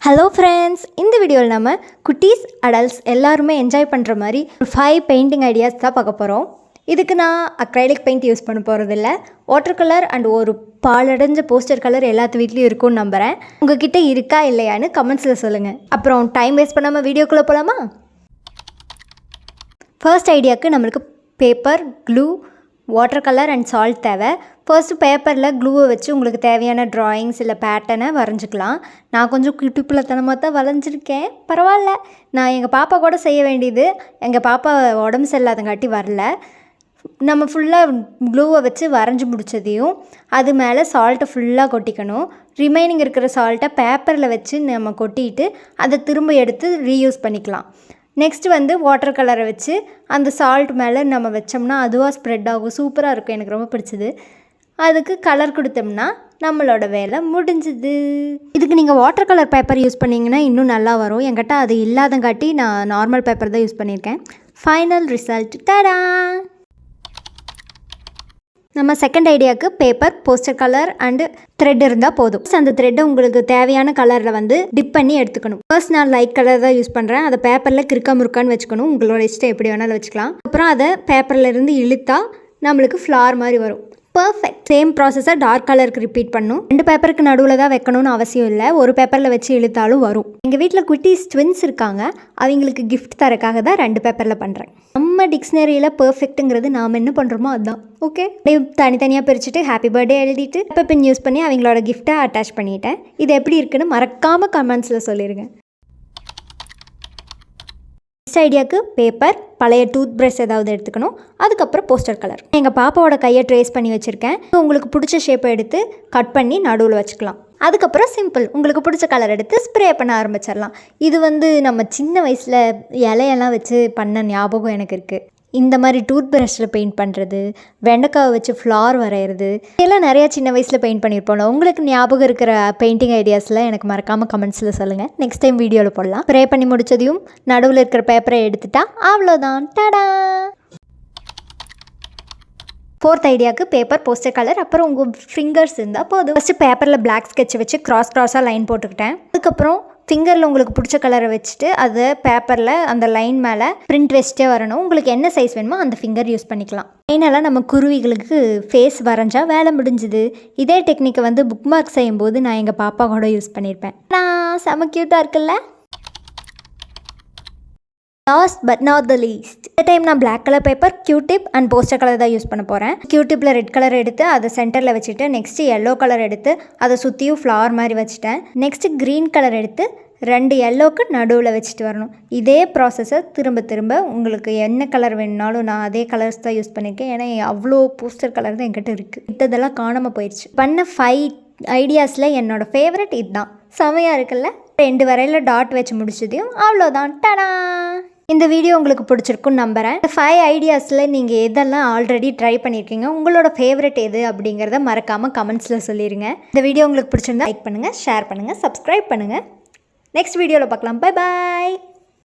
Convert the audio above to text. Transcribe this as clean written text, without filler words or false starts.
Hello friends, இந்த வீடியோவில் நம்ம குட்டீஸ் அடல்ட்ஸ் எல்லாருமே என்ஜாய் பண்ணுற மாதிரி 5 பெயிண்டிங் ஐடியாஸ் தான் பார்க்க போகிறோம். இதுக்கு நான் அக்ரைலிக் பெயிண்ட் யூஸ் பண்ண போகிறதில்ல. வாட்டர் கலர் அண்ட் ஒரு பாலடைஞ்ச போஸ்டர் கலர் எல்லாத்து வீட்லேயும் இருக்கும்னு நம்புகிறேன். உங்ககிட்ட இருக்கா இல்லையான்னு கமெண்ட்ஸில் சொல்லுங்கள். அப்புறம் டைம் வேஸ்ட் பண்ணாமல் வீடியோக்குள்ளே போகலாமா? ஃபர்ஸ்ட் ஐடியாவுக்கு நம்மளுக்கு paper, glue, water colour and salt தேவை. ஃபர்ஸ்ட்டு பேப்பரில் க்ளூவை வச்சு உங்களுக்கு தேவையான ட்ராயிங்ஸ் இல்லை பேட்டர்னை வரைஞ்சிக்கலாம். நான் கொஞ்சம் குட்டிப்பிள்ளத்தனமாக தான் வரைஞ்சிருக்கேன், பரவாயில்ல. நான் எங்கள் பாப்பா கூட செய்ய வேண்டியது, எங்கள் பாப்பா உடம்பு சரியில்லாதங்காட்டி வரல. நம்ம ஃபுல்லாக க்ளூவை வச்சு வரைஞ்சி முடித்ததையும் அது மேலே சால்ட்டை ஃபுல்லாக கொட்டிக்கணும். ரிமைனிங் இருக்கிற சால்ட்டை பேப்பரில் வச்சு நம்ம கொட்டிட்டு அதை திரும்ப எடுத்து ரீயூஸ் பண்ணிக்கலாம். நெக்ஸ்ட்டு வாட்டர் கலரை வச்சு அந்த சால்ட் மேலே நம்ம வச்சோம்னா அதுவாக ஸ்ப்ரெட் ஆகும். சூப்பராக இருக்கும், எனக்கு ரொம்ப பிடிச்சது. அதுக்கு கலர் கொடுத்தோம்னா நம்மளோட வேலை முடிஞ்சுது. இதுக்கு நீங்கள் வாட்டர் கலர் பேப்பர் யூஸ் பண்ணிங்கன்னா இன்னும் நல்லா வரும். என்கிட்ட அது இல்லாதங்காட்டி நான் நார்மல் பேப்பர் தான் யூஸ் பண்ணியிருக்கேன். Final result tada! நம்ம செகண்ட் ஐடியாவுக்கு paper, poster colour and thread இருந்தால் போதும். அந்த த்ரெட்டை உங்களுக்கு தேவையான கலரில் டிப் பண்ணி எடுத்துக்கணும். ஃபர்ஸ்ட் நான் லைட் கலர் தான் யூஸ் பண்ணுறேன். அதை பேப்பரில் கிறுக்கா முறுக்கான்னு வச்சுக்கணும். உங்களோட இஷ்டம் எப்படி வேணாலும் வச்சுக்கலாம். அப்புறம் அதை பேப்பரில் இருந்து இழுத்தா நம்மளுக்கு ஃப்ளார் மாதிரி வரும். பர்ஃபெக்ட். சேம் ப்ராசஸை டார்க் கலருக்கு ரிப்பீட் பண்ணும். 2 பேப்பருக்கு நடுவில் தான் வைக்கணும்னு அவசியம் இல்லை. ஒரு பேப்பரில் வச்சு இழுத்தாலும் வரும். எங்கள் வீட்டில் குட்டீஸ் ட்வின்ஸ் இருக்காங்க. அவங்களுக்கு கிஃப்ட் தரக்காக தான் 2 பேப்பரில் பண்ணுறேன். நம்ம டிக்ஷனரியில் பர்ஃபெக்ட்டுங்கிறது நாம் என்ன பண்ணுறோமோ அதுதான். ஓகே, தனித்தனியாக பிரிச்சுட்டு ஹாப்பி பர்த்டே எழுதிட்டு பேப்பர் பின் யூஸ் பண்ணி அவங்களோட கிஃப்ட்டை அட்டாச் பண்ணிட்டேன். இது எப்படி இருக்குன்னு மறக்காமல் கமெண்ட்ஸில் சொல்லிடுங்க. நெக்ஸ்ட் ஐடியாவுக்கு பேப்பர், பழைய டூத்ப்ரஷ் ஏதாவது எடுத்துக்கணும். அதுக்கப்புறம் போஸ்டர் கலர். எங்கள் பாப்பாவோட கையை ட்ரேஸ் பண்ணி வச்சுருக்கேன். உங்களுக்கு பிடிச்ச ஷேப்பை எடுத்து கட் பண்ணி நடுவில் வச்சுக்கலாம். அதுக்கப்புறம் சிம்பிள், உங்களுக்கு பிடிச்ச கலர் எடுத்து ஸ்ப்ரே பண்ண ஆரம்பிச்சிடலாம். இது நம்ம சின்ன வயசில் இலையெல்லாம் வச்சு பண்ண ஞாபகம் எனக்கு இருக்குது. இந்த மாதிரி டூத் ப்ரஷில் பெயிண்ட் பண்ணுறது, வெண்டைக்காவை வச்சு ஃப்ளார் வரைகிறது, இதெல்லாம் நிறையா சின்ன வயசில் பெயிண்ட் பண்ணியிருப்போம்ல. உங்களுக்கு ஞாபகம் இருக்கிற பெயிண்டிங் ஐடியாஸில் எனக்கு மறக்காமல் கமெண்ட்ஸில் சொல்லுங்கள். நெக்ஸ்ட் டைம் வீடியோவில் போடலாம். ஸ்ப்ரே பண்ணி முடித்ததையும் நடுவில் இருக்கிற பேப்பரை எடுத்துட்டா அவ்வளோதான், டடா! ஃபோர்த் ஐடியாவுக்கு பேப்பர், போஸ்டர் கலர், அப்புறம் உங்கள் ஃபிங்கர்ஸ் இருந்தால் போதும். ஃபஸ்ட்டு பேப்பரில் பிளாக் ஸ்கெட்ச் வச்சு க்ராஸாக லைன் போட்டுக்கிட்டேன். அதுக்கப்புறம் ஃபிங்கரில் உங்களுக்கு பிடிச்ச கலரை வச்சுட்டு அதை பேப்பரில் அந்த லைன் மேலே பிரிண்ட் வச்சுட்டே வரணும். உங்களுக்கு என்ன சைஸ் வேணுமோ அந்த ஃபிங்கர் யூஸ் பண்ணிக்கலாம். ஃபைனலாக நம்ம குருவிகளுக்கு ஃபேஸ் வரைஞ்சா வேலை முடிஞ்சுது. இதே டெக்னிக்கை புக் மார்க் செய்யும்போது நான் எங்கள் பாப்பா கூட யூஸ் பண்ணியிருப்பேன். நான் செம க்யூட்டாக இருக்குல்ல. Last but not the least, இந்த டைம் நான் black colour paper, Q-tip and poster colour தான் யூஸ் பண்ண போகிறேன். கியூடிப்பில் ரெட் கலர் எடுத்து அதை சென்டரில் வச்சுட்டு நெக்ஸ்ட்டு எல்லோ கலர் எடுத்து அதை சுற்றியும் ஃப்ளவர் மாதிரி வச்சுட்டேன். நெக்ஸ்ட்டு க்ரீன் கலர் எடுத்து 2 எல்லோவுக்கு நடுவில் வச்சுட்டு வரணும். இதே ப்ராசஸை திரும்ப உங்களுக்கு என்ன கலர் வேணுனாலும் நான் அதே கலர்ஸ் தான் யூஸ் பண்ணியிருக்கேன். ஏன்னா அவ்வளோ போஸ்டர் கலர் தான் என்கிட்ட இருக்குது. இதெல்லாம் காணாமல் போயிடுச்சு. பண்ண 5 ஐடியாஸில் என்னோடய ஃபேவரட் இதுதான். செமையாக இருக்குல்ல? 2 வரையில் டாட் வச்சு முடிச்சதையும் அவ்வளோதான், டடா! இந்த வீடியோ உங்களுக்கு பிடிச்சிருக்குன்னு நம்புகிறேன். இந்த 5 ஐடியாஸில் நீங்கள் எதெல்லாம் ஆல்ரெடி ட்ரை பண்ணியிருக்கீங்க, உங்களோட ஃபேவரட் எது அப்படிங்கிறத மறக்காமல் கமெண்ட்ஸில் சொல்லிடுங்க. இந்த வீடியோ உங்களுக்கு பிடிச்சிருந்தா லைக் பண்ணுங்கள், ஷேர் பண்ணுங்கள், சப்ஸ்கிரைப் பண்ணுங்கள். நெக்ஸ்ட் வீடியோவில் பார்க்கலாம். Bye bye.